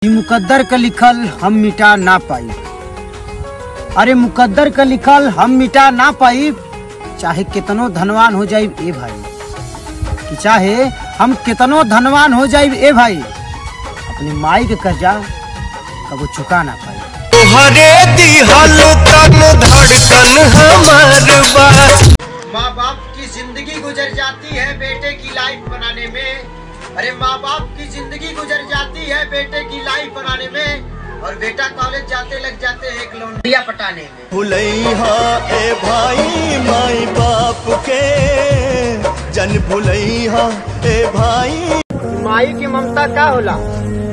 मुकद्दर का लिखल हम मिटा ना पाई। अरे मुकद्दर का लिखल हम मिटा ना पाई। चाहे कितनो धनवान हो जाए ए भाई, कि चाहे हम कितनो धनवान हो जाए ए भाई, अपनी माई के कर्जा कबो चुका ना पाई। तोहरे दिहल तन धड़कन हमर बा। माँ बाप की जिंदगी गुजर जाती है बेटे की लाइफ बनाने में। अरे माँ बाप की जिंदगी गुजर जाती है बेटे की लाइफ बनाने में, और बेटा कॉलेज जाते लग जाते हैं एक लौंडिया पटाने में। भुलैया ए भाई माई बाप के, जन भुलैया ए भाई। माई की ममता का होला,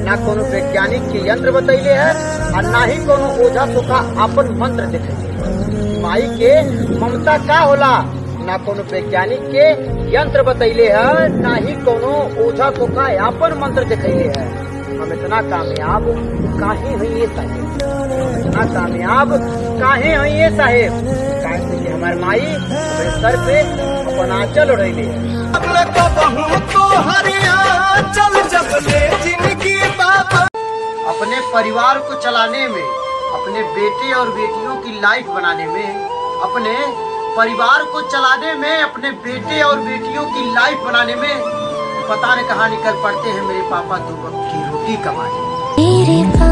ना कोनो वैज्ञानिक के यंत्र बतैले है और ना ही कोनो ओझा तोका आपन मंत्र दिखे। माई के ममता का होला, ना कोनो वैज्ञानिक के यंत्र बतैले है, ना ही कोनो ओझा तोका आपन मंत्र दिखैले है। हम इतना कामयाब काहे हैं ये साहेब, इतना कामयाब काहे हैं ये साहेब, कारण कि हमार माई हमारे सर पे अपन आंचल ओढ़ैले है। अपने परिवार को चलाने में, अपने बेटे और बेटियों की लाइफ बनाने में, अपने परिवार को चलाने में, अपने बेटे और बेटियों की लाइफ बनाने में पता न कहाँ निकल पड़ते हैं मेरे पापा दो वक्त की रोटी कमाने।